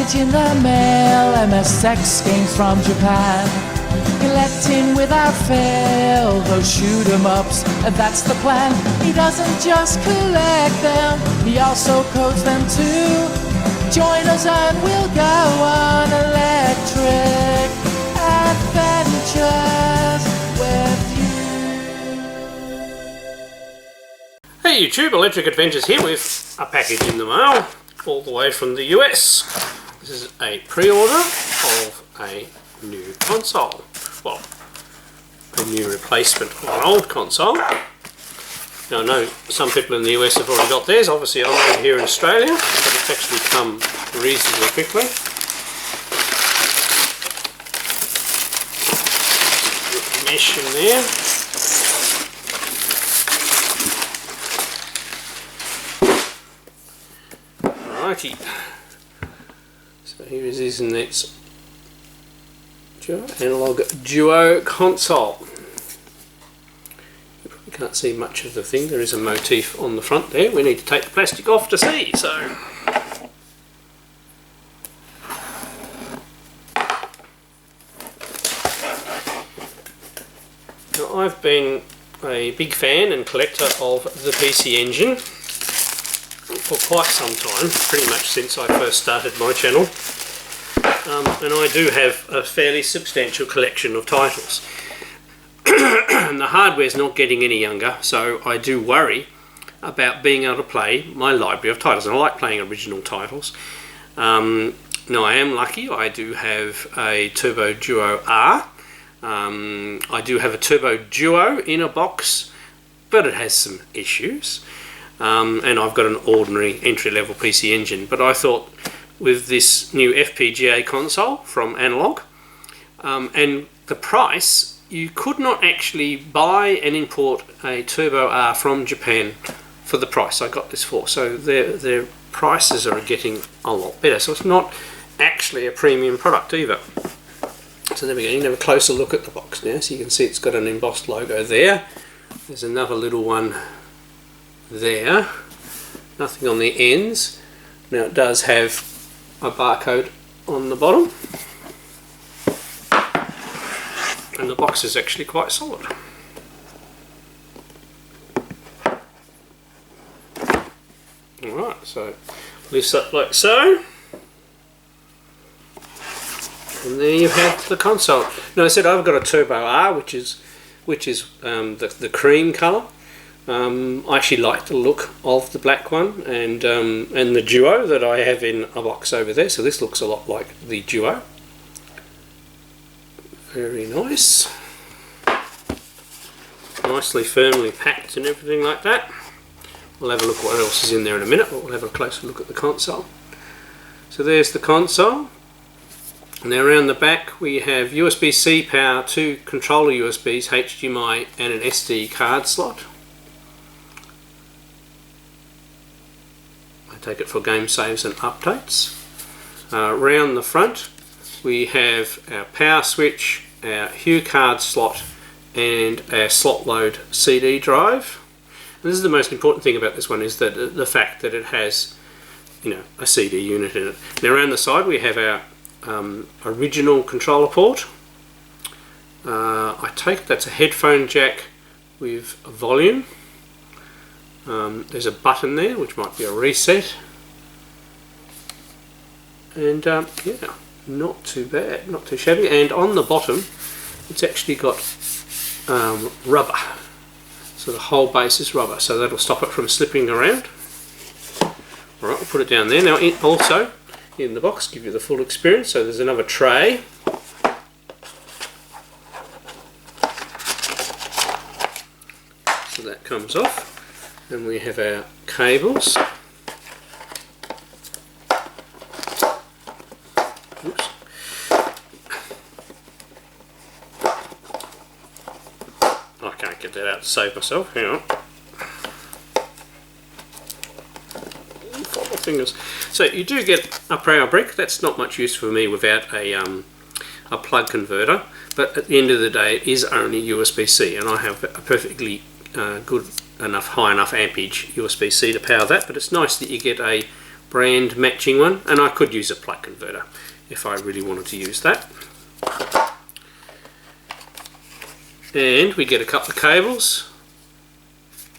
package in the mail, MSX games from Japan. Collecting without fail those shoot 'em ups, and that's the plan. He doesn't just collect them, he also codes them too. Join us and we'll go on electric adventures with you. Hey YouTube, Electric Adventures here with a package in the mail, all the way from the US. This is a pre-order of a new console. Well, a new replacement of an old console. Now I know some people in the US have already got theirs, obviously I'm over here in Australia, but it's actually come reasonably quickly. Mesh in there. Righty. So here it is in its Analogue Duo console. You probably can't see much of the thing. There is a motif on the front there. We need to take the plastic off to see. So now, I've been a big fan and collector of the PC Engine for quite some time, pretty much since I first started my channel. And I do have a fairly substantial collection of titles. And the hardware's not getting any younger, so I do worry about being able to play my library of titles. And I like playing original titles. Now I am lucky, I do have a Turbo Duo R. I do have a Turbo Duo in a box, but it has some issues. And I've got an ordinary entry-level PC Engine, but I thought with this new FPGA console from Analogue and the price, you could not actually buy and import a Turbo R from Japan for the price I got this for. So their prices are getting a lot better. So it's not actually a premium product either. So there we go. You can have a closer look at the box now. So you can see it's got an embossed logo there. There's another little one there. Nothing on the ends. Now it does have a barcode on the bottom, and the box is actually quite solid. Alright, so lifts up like so, and there you have the console. Now I said I've got a Turbo R, which is the cream colour. I actually like the look of the black one and the Duo that I have in a box over there. So this looks a lot like the Duo. Very nice. Nicely firmly packed and everything like that. We'll have a look what else is in there in a minute, but we'll have a closer look at the console. So there's the console. Now around the back we have USB-C power, 2 controller USBs, HDMI and an SD card slot. Take it for game saves and updates. Around the front we have our power switch, our Hucard slot and our slot load CD drive. And this is the most important thing about this one, is that the fact that it has, you know, a CD unit in it. Now around the side we have our original controller port. I take it that's a headphone jack with a volume. There's a button there which might be a reset, and yeah, not too bad, not too shabby. And on the bottom it's actually got rubber, so the whole base is rubber, so that'll stop it from slipping around. Alright, we'll put it down there. Now also in the box, give you the full experience, so there's another tray. So that comes off. And we have our cables. Oops. I can't get that out to save myself. Hang on. Follow my fingers. So you do get a power brick. That's not much use for me without a plug converter. But at the end of the day, it is only USB-C, and I have a perfectly good high enough ampage USB-C to power that. But it's nice that you get a brand matching one, and I could use a plug converter if I really wanted to use that. And we get a couple of cables.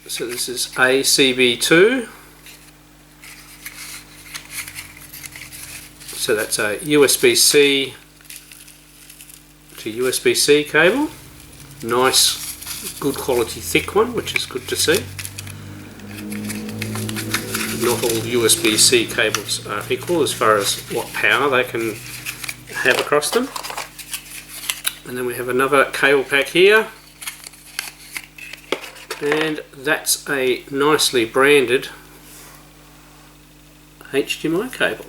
So this is ACB2. So that's a USB-C to USB-C cable. Nice, good quality thick one, which is good to see. Not all USB-C cables are equal as far as what power they can have across them. And then we have another cable pack here. And that's a nicely branded HDMI cable.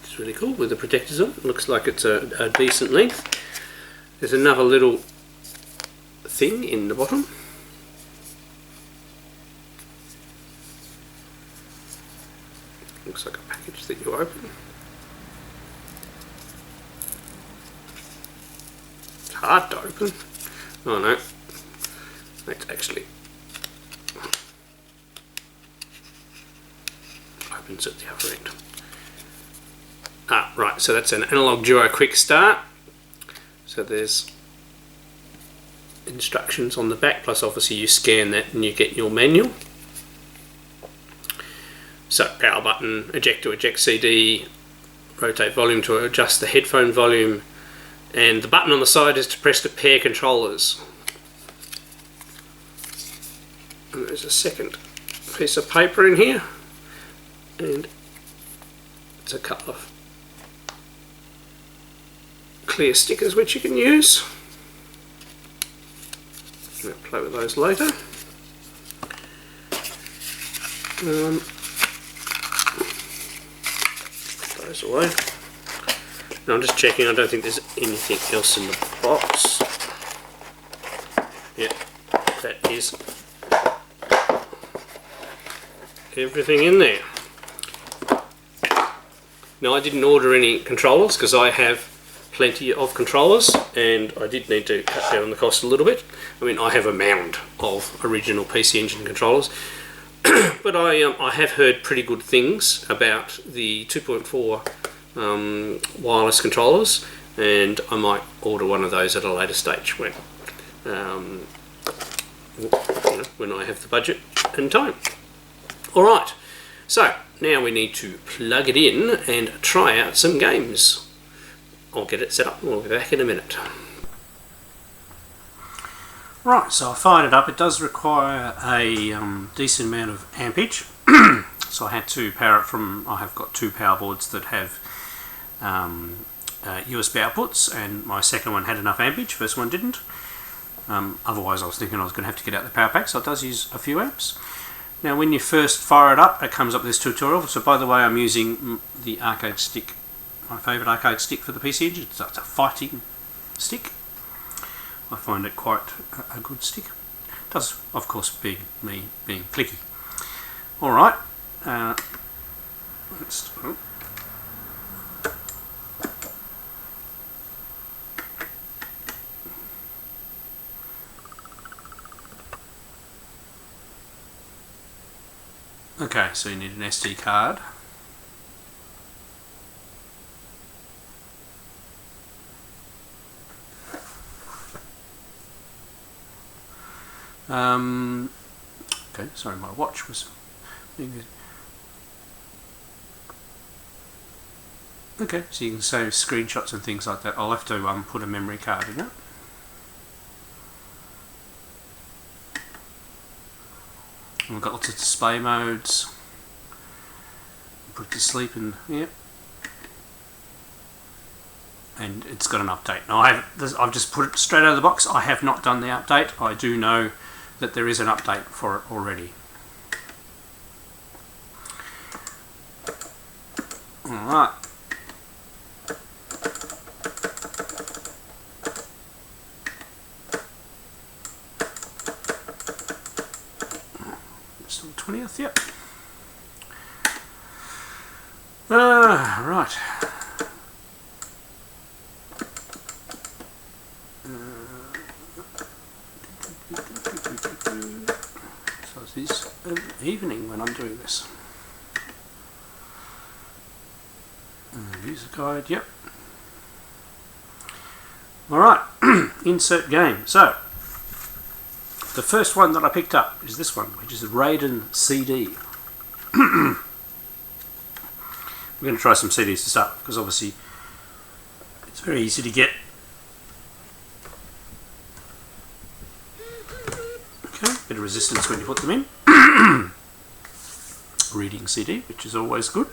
It's really cool with the protectors on. It looks like it's a decent length. There's another little thing in the bottom. Looks like a package that you open. It's hard to open. Oh no, that's actually opens at the other end. Ah, right, so that's an Analogue Duo quick start. So there's instructions on the back, plus obviously you scan that and you get your manual. So power button, eject to eject CD, rotate volume to adjust the headphone volume, and the button on the side is to press to pair controllers. And there's a second piece of paper in here, and it's a couple of clear stickers which you can use. I'll play with those later. Those away. Now I'm just checking, I don't think there's anything else in the box. Yeah, that is everything in there. Now I didn't order any controllers because I have plenty of controllers and I did need to cut down on the cost a little bit. I mean, I have a mound of original PC Engine controllers. But I have heard pretty good things about the 2.4 wireless controllers, and I might order one of those at a later stage when when I have the budget and time. Alright, so now we need to plug it in and try out some games. I'll get it set up and we'll be back in a minute. Right, so I fired it up. It does require a decent amount of ampage, so I had to power it from, I have got two power boards that have USB outputs, and my second one had enough ampage, first one didn't. Otherwise I was thinking I was going to have to get out the power pack, so it does use a few amps. Now when you first fire it up, it comes up with this tutorial. So by the way, I'm using the arcade stick, my favourite arcade stick for the PC Engine. So it's a fighting stick. I find it quite a good stick. It does, of course, being me being clicky. Alright, let's... Oh. Okay, so you need an SD card. Okay, sorry, my watch was being good. Okay, so you can save screenshots and things like that. I'll have to put a memory card in it. And we've got lots of display modes. Put it to sleep and yeah. And it's got an update. Now I've just put it straight out of the box. I have not done the update. I do know that there is an update for it already. Alright. Still 20th, yep. Right. So this of evening when I'm doing this. User guide, yep. Alright, insert game. So, the first one that I picked up is this one, which is a Raiden CD. We're going to try some CDs to start, because obviously it's very easy to get. Okay, bit of resistance when you put them in. Reading CD, which is always good.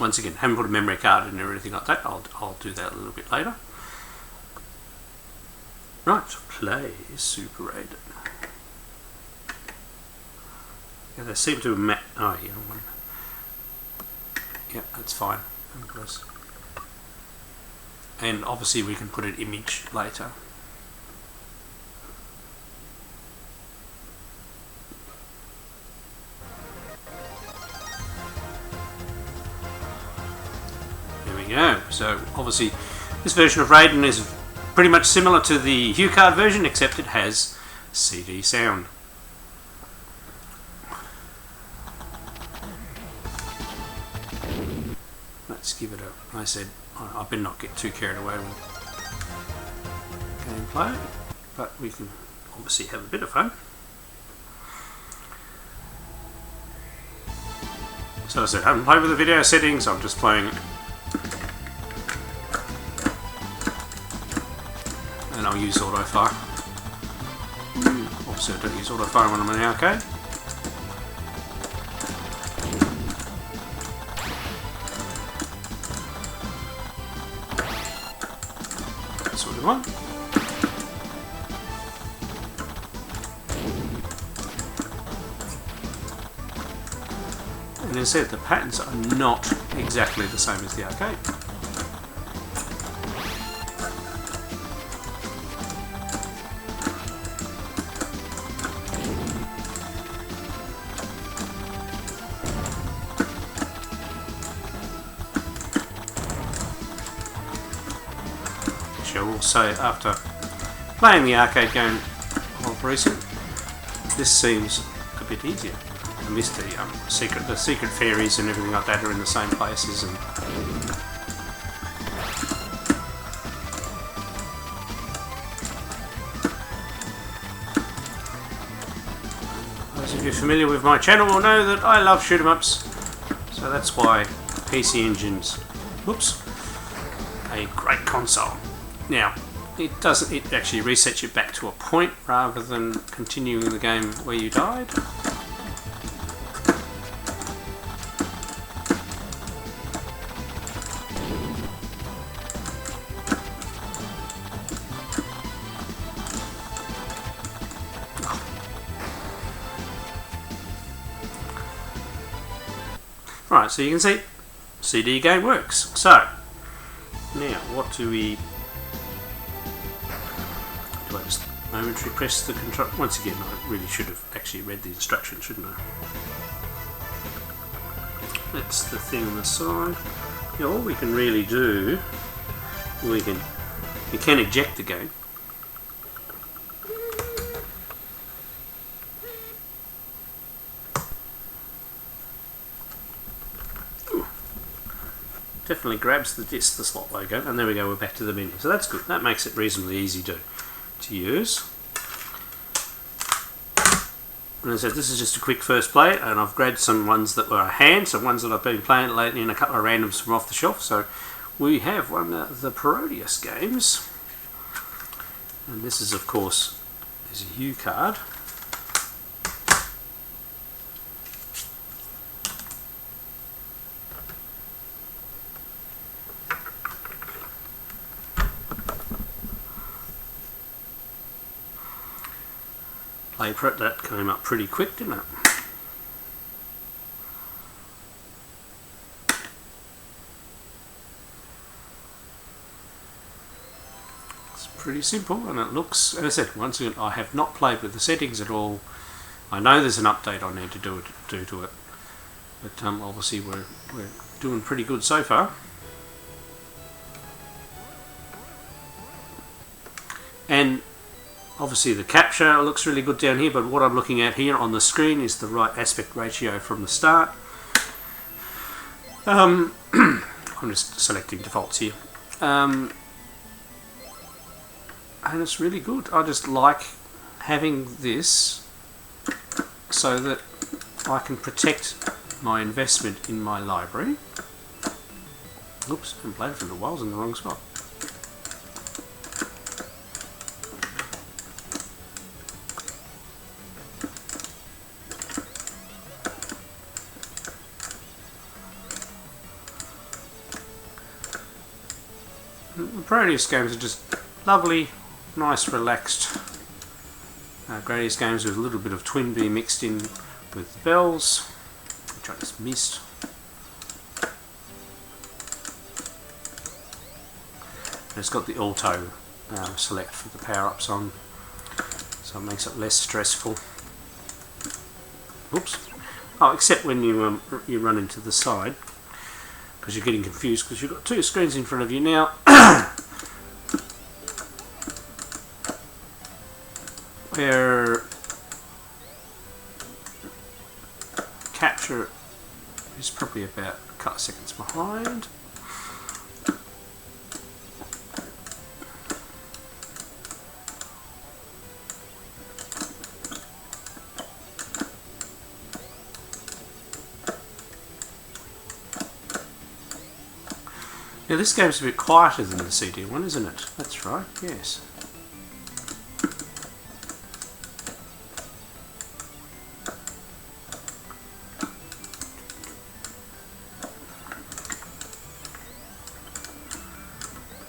Once again, haven't put a memory card in or anything like that. I'll do that a little bit later. Right, play Super Raiden. Yeah, they seem to have met. Oh, yeah, one. Yeah, that's fine. And obviously, we can put an image later. Go. So obviously this version of Raiden is pretty much similar to the Hucard version, except it has CD sound. Let's give it a, I said I better not get too carried away with gameplay, but we can obviously have a bit of fun. So as I said, I haven't played with the video settings, I'm just playing it. And I'll use autofire. Obviously I don't use autofire when I'm in the arcade. That's what we want. And as I said, the patterns are not exactly the same as the arcade. I will say, after playing the arcade game of recent, this seems a bit easier. I missed the secret fairies and everything like that are in the same places, and those of you familiar with my channel will know that I love shoot 'em ups, so that's why PC Engine's, whoops, a great console. Now, it actually resets you back to a point rather than continuing the game where you died. Right, so you can see CD game works. So, now what do we... Do I just momentary press the control? Once again, I really should have actually read the instructions, shouldn't I? That's the thing on the side. Now, all we can really do, you can eject the game. Definitely grabs the slot logo, and there we go, we're back to the menu. So that's good. That makes it reasonably easy to use. And as I said, this is just a quick first play, and I've grabbed some ones that were a hand, some ones that I've been playing lately, and a couple of randoms from off the shelf. So we have one of the Parodius games, and this is, of course, is a Hucard. Play for it, that came up pretty quick, didn't it? It's pretty simple, and it looks, as I said, once again, I have not played with the settings at all. I know there's an update I need to do to it, but obviously we're doing pretty good so far. And Obviously the capture looks really good down here, but what I'm looking at here on the screen is the right aspect ratio from the start. I'm just selecting defaults here. And it's really good. I just like having this so that I can protect my investment in my library. Oops, I'm playing for a while, I was in the wrong spot. The Parodius games are just lovely, nice, relaxed Gradius games with a little bit of Twin Bee mixed in with the bells, which I just missed. And it's got the auto select for the power-ups on, so it makes it less stressful. Oops. Oh, except when you run into the side, because you're getting confused because you've got two screens in front of you now. Where capture is probably about a couple of seconds behind. Now this game's a bit quieter than the CD one, isn't it? That's right, yes.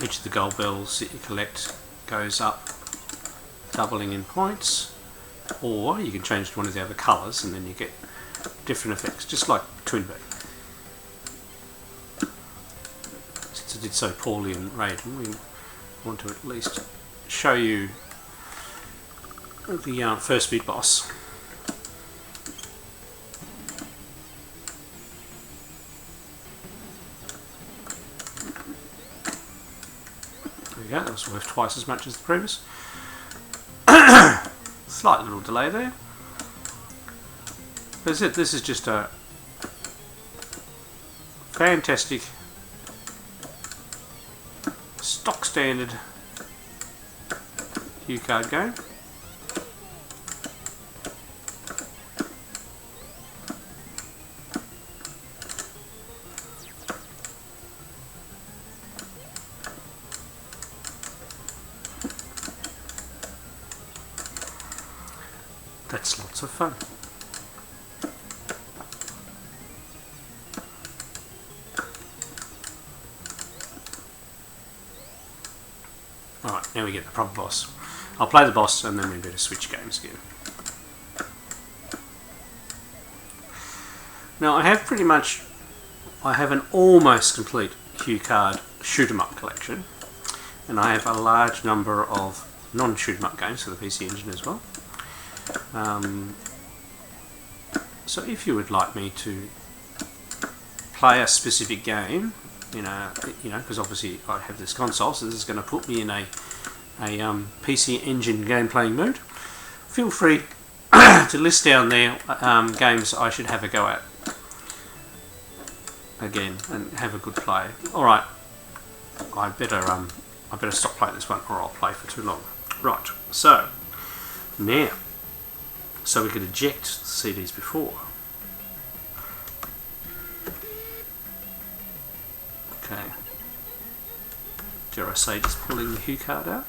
Each of the gold bells that you collect goes up, doubling in points, or you can change to one of the other colours and then you get different effects, just like Twin Bee. Since I did so poorly in Raiden, we want to at least show you the first big boss. Yeah, that was worth twice as much as the previous. Slight little delay there. That's it. This is just a fantastic stock standard Hucard game. That's lots of fun. Alright, now we get the proper boss. I'll play the boss and then we better switch games again. Now I have an almost complete Hucard shoot 'em up collection, and I have a large number of non-shoot 'em up games for the PC Engine as well. So if you would like me to play a specific game, because obviously I have this console, so this is going to put me in a PC Engine game playing mood, feel free to list down there games I should have a go at again and have a good play. Alright, I better stop playing this one or I'll play for too long. Right, so now, so we could eject CDs before. Okay. Dare I say just pulling the Hucard out?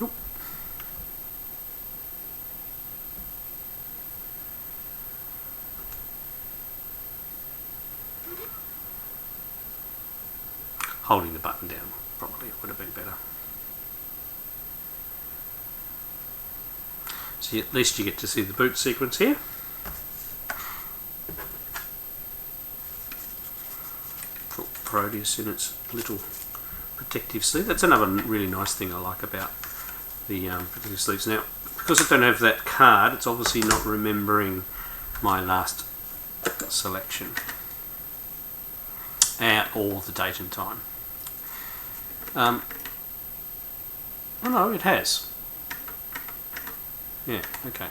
Oop. Holding the button down probably would have been better. So at least you get to see the boot sequence here. Put Parodius in its little protective sleeve. That's another really nice thing I like about the protective sleeves. Now, because I don't have that card, it's obviously not remembering my last selection. or the date and time. Oh no, it has. Yeah, okay.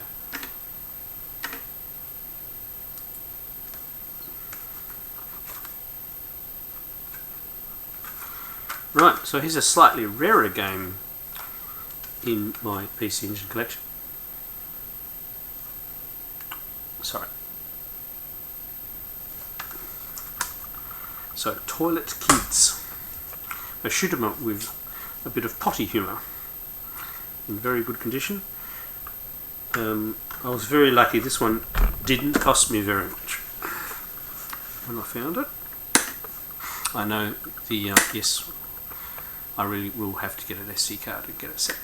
Right, so here's a slightly rarer game in my PC Engine collection. Sorry. So, Toilet Kids. A shoot 'em up with a bit of potty humour. In very good condition. I was very lucky. This one didn't cost me very much when I found it. I know the yes, I really will have to get an SD card and get it set.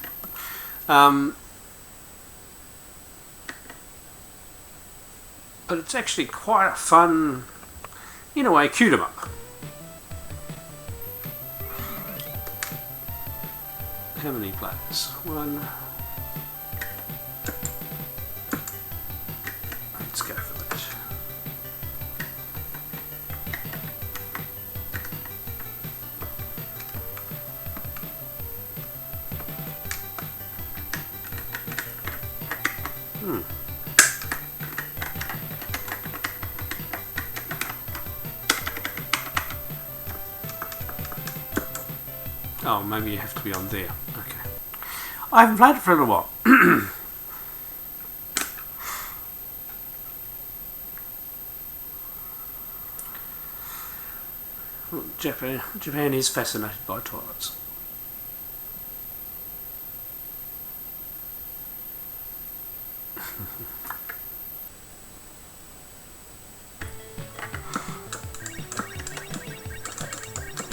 But it's actually quite a fun, in a way, cute 'em up. How many players? One. Let's go for that. Oh, maybe you have to be on there. Okay. I haven't played it for a little while. Japan is fascinated by toilets.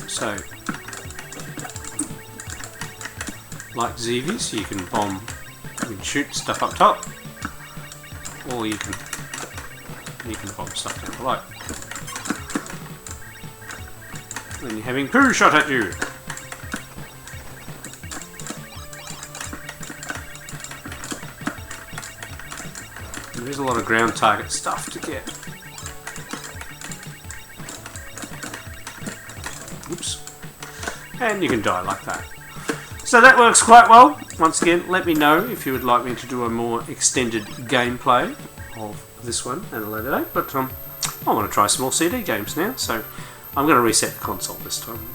So, like Zeevies, you can bomb, you can shoot stuff up top, or you can bomb stuff down below. When you're having poo shot at you. There is a lot of ground target stuff to get. Oops. And you can die like that. So that works quite well. Once again, let me know if you would like me to do a more extended gameplay of this one at a later date. But I want to try some more CD games now, so I'm going to reset the console this time.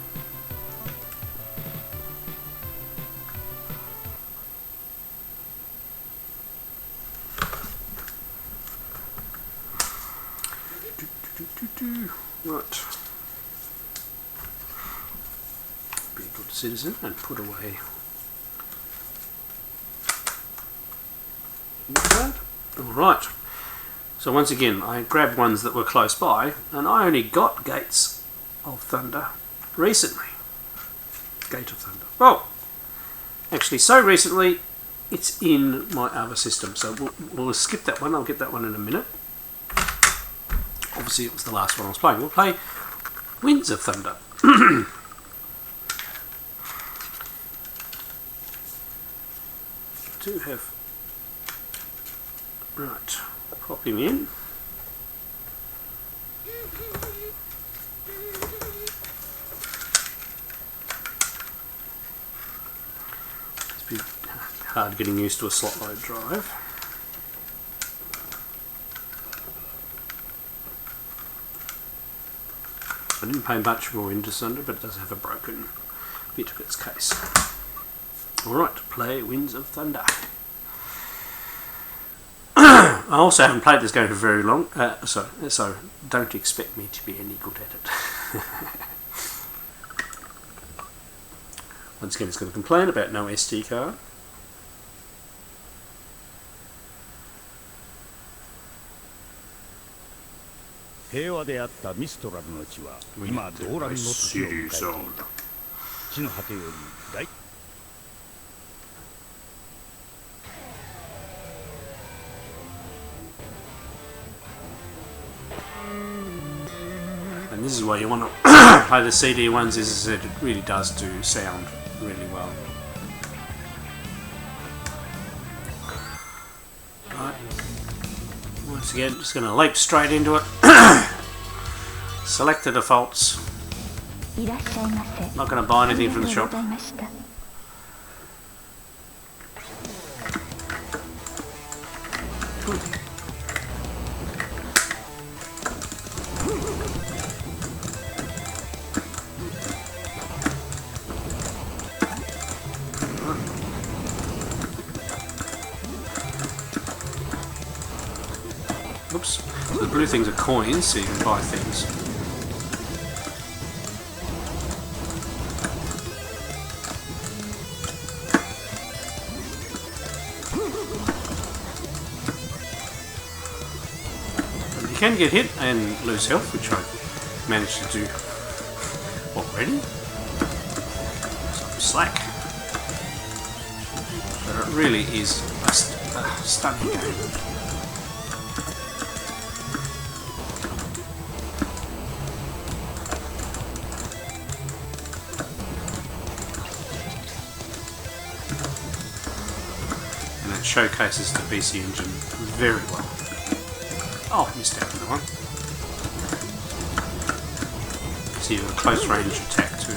Right. Be a good citizen and put away Hucard. Alright. So once again, I grabbed ones that were close by, and I only got Gates of Thunder recently. Gate of Thunder. Well, actually, so recently, it's in my other system. So we'll skip that one. I'll get that one in a minute. Obviously, it was the last one I was playing. We'll play Winds of Thunder. Do have... Right. Pop him in. It's a bit hard getting used to a slot load drive. I didn't pay much for Winds of Thunder, but it does have a broken bit of its case. Alright, play Winds of Thunder. I also haven't played this game for very long, so don't expect me to be any good at it. Once again, it's going to complain about no SD card. And this is why you want to play the CD ones, is that it really does do sound really well. Right. Once again, just going to leap straight into it. Select the defaults. Not going to buy anything from the shop. Oops. So the blue things are coins, so you can buy things. And you can get hit and lose health, which I managed to do already. Some slack. But it really is a stunning game. Showcases the PC Engine very well. Oh, missed out on that one. So you have a close range attack too.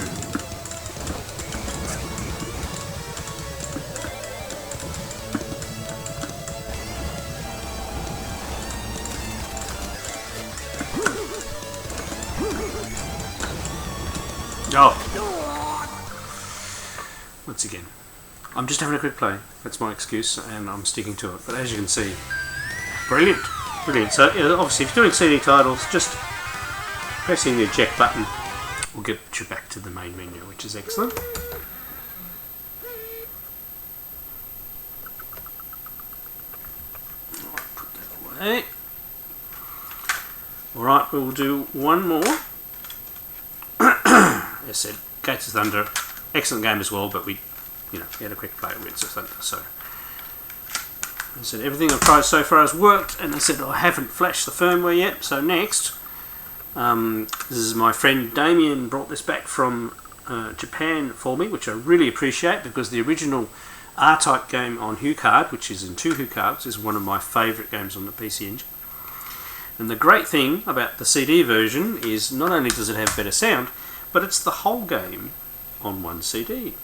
Oh! Once again. I'm just having a quick play. That's my excuse, and I'm sticking to it. But as you can see, brilliant, brilliant. So obviously, if you're doing CD titles, just pressing the eject button will get you back to the main menu, which is excellent. Alright, put that away. Alright, we'll do one more. As I said, Gates of Thunder, excellent game as well, but we had a quick play at Gates of Thunder. So I said everything I've tried so far has worked, and I said I haven't flashed the firmware yet. So next, this is my friend Damien brought this back from Japan for me, which I really appreciate because the original R-Type game on Hucard, which is in 2 Hucards, is one of my favourite games on the PC Engine. And the great thing about the CD version is not only does it have better sound, but it's the whole game on one CD.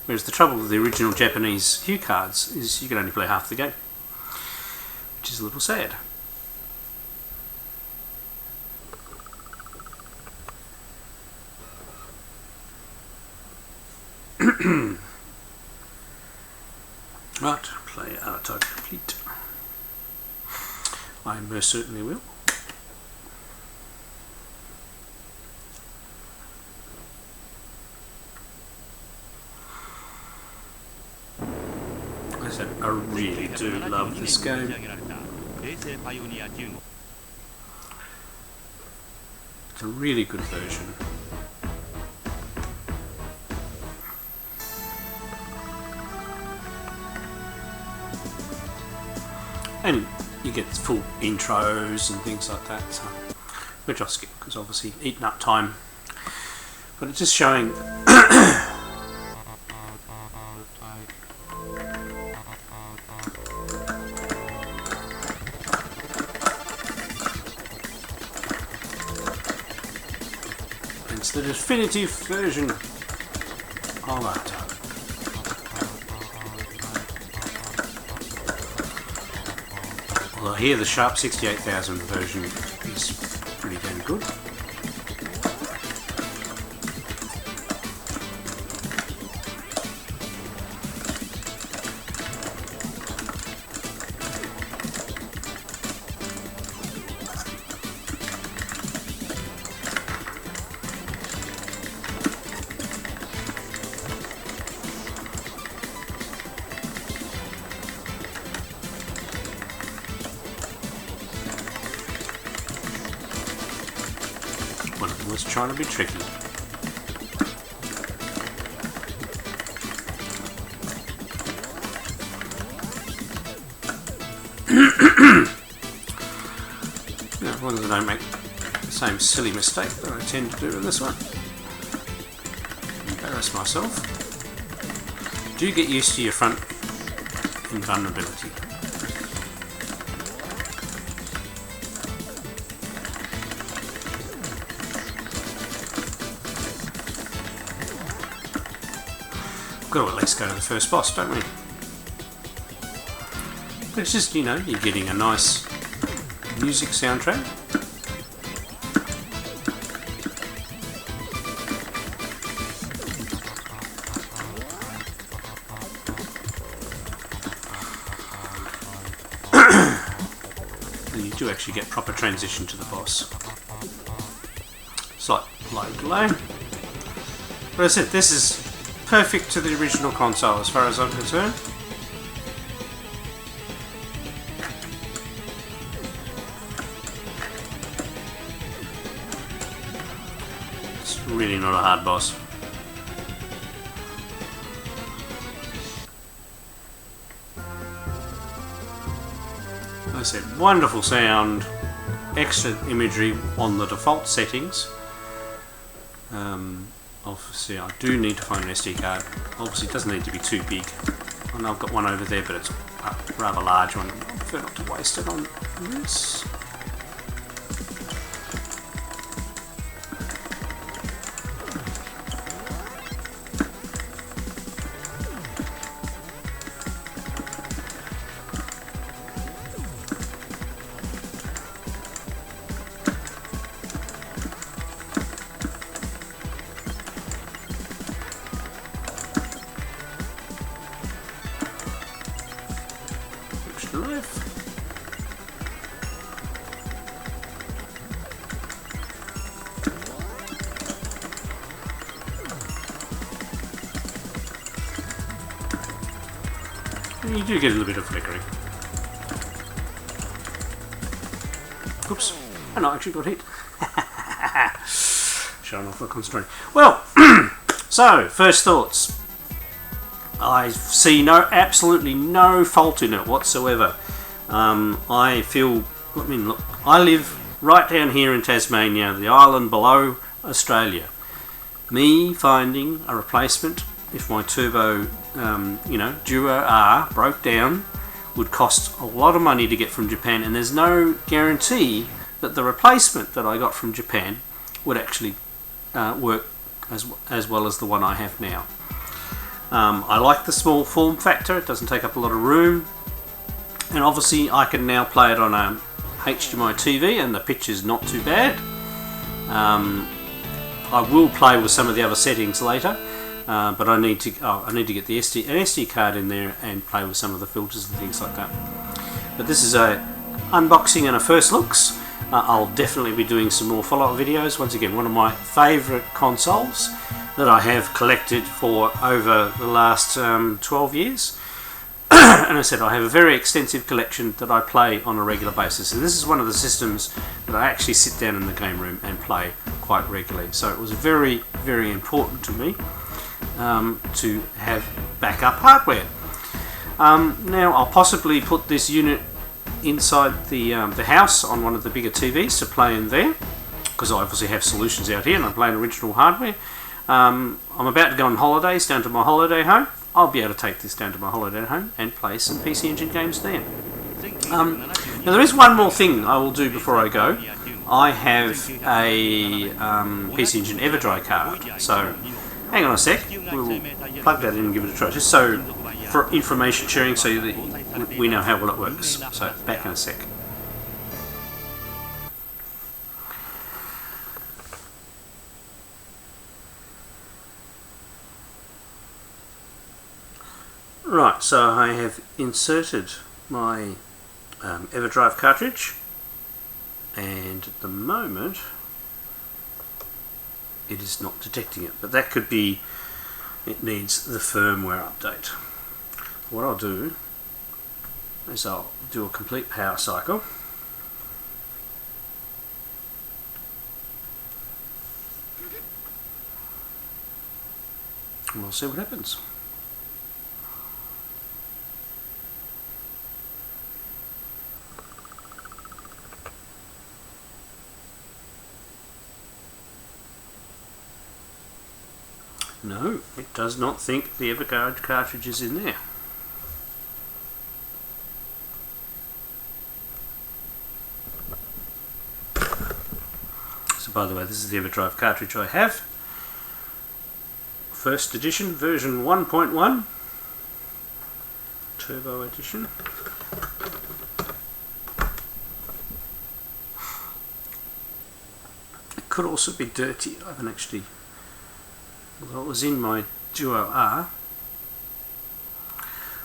Whereas the trouble with the original Japanese Hucards is you can only play half the game, which is a little sad. Right, play R-Type complete. I most certainly will. I really do love this game. It's a really good version. And you get full intros and things like that, so, which I'll skip because obviously eating up time. But it's just showing it's the definitive version of R-Type. Well, here the Sharp 68,000 version is pretty damn good. One of them was trying to be tricky. As long as I don't make the same silly mistake that I tend to do in this one. Embarrass myself. Do get used to your front invulnerability. got to at least go to the first boss, don't we? But it's just, you know, you're getting a nice music soundtrack. And you do actually get proper transition to the boss. Slight load delay. But as I said, this is perfect to the original console as far as I'm concerned. It's really not a hard boss. As I said, wonderful sound, extra imagery on the default settings. Obviously I do need to find an SD card. Obviously it doesn't need to be too big. I know I've got one over there, but it's a rather large one. I prefer not to waste it on this. You do get a little bit of flickering. Oops, and I actually got hit. Showing off the concentrating. Well, so first thoughts. I see absolutely no fault in it whatsoever. I feel, I mean, look, I live right down here in Tasmania, the island below Australia. Me finding a replacement, if my Turbo, Duo R broke down, would cost a lot of money to get from Japan, and there's no guarantee that the replacement that I got from Japan would actually work as well as the one I have now. I like the small form factor, it doesn't take up a lot of room, and obviously I can now play it on a HDMI TV and the picture's not too bad. I will play with some of the other settings later, but I need to get the an SD card in there and play with some of the filters and things like that. But this is a unboxing and a first looks. I'll definitely be doing some more follow-up videos. Once again, one of my favourite consoles that I have collected for over the last 12 years. And I said I have a very extensive collection that I play on a regular basis, and this is one of the systems that I actually sit down in the game room and play quite regularly. So it was very, very important to me to have backup hardware. Now I'll possibly put this unit inside the house on one of the bigger TVs to play in there, because I obviously have solutions out here and I'm playing original hardware. I'm about to go on holidays down to my holiday home. I'll be able to take this down to my holiday home and play some PC Engine games there. Now there is one more thing I will do before I go. I have a PC Engine Everdrive card, so hang on a sec, we'll plug that in and give it a try, just so for information sharing, so that we know how well it works. So back in a sec. Right, so I have inserted my Everdrive cartridge, and at the moment it is not detecting it, but that could be it needs the firmware update. What I'll do is I'll do a complete power cycle. And we'll see what happens. No, it does not think the Everguard cartridge is in there. So by the way, this is the Everdrive cartridge I have first edition, version 1.1, Turbo edition. It could also be dirty. I haven't actually, although it was in my Duo R.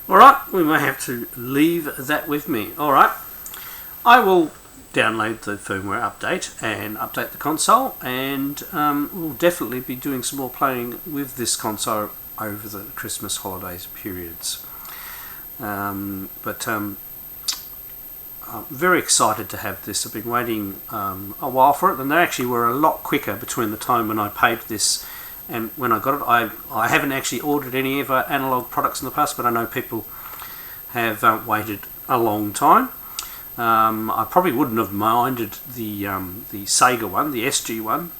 Alright, we may have to leave that with me. Alright, I will download the firmware update and update the console, and we'll definitely be doing some more playing with this console over the Christmas holidays periods. I'm very excited to have this. I've been waiting a while for it, and they actually were a lot quicker between the time when I paid this and when I got it. I haven't actually ordered any of Analogue products in the past, but I know people have waited a long time. I probably wouldn't have minded the Sega one, the SG one,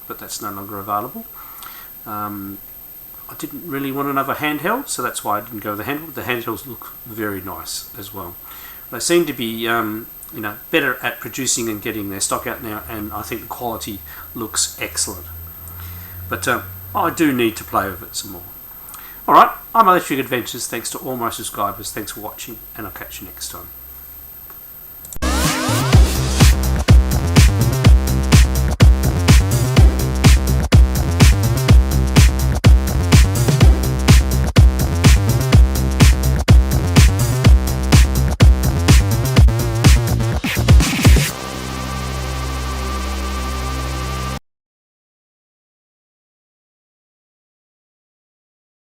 but that's no longer available. I didn't really want another handheld, so that's why I didn't go with the handheld. The handhelds look very nice as well. They seem to be better at producing and getting their stock out now, and I think the quality looks excellent. But I do need to play with it some more. Alright, I'm Electric Adventures. Thanks to all my subscribers. Thanks for watching, and I'll catch you next time.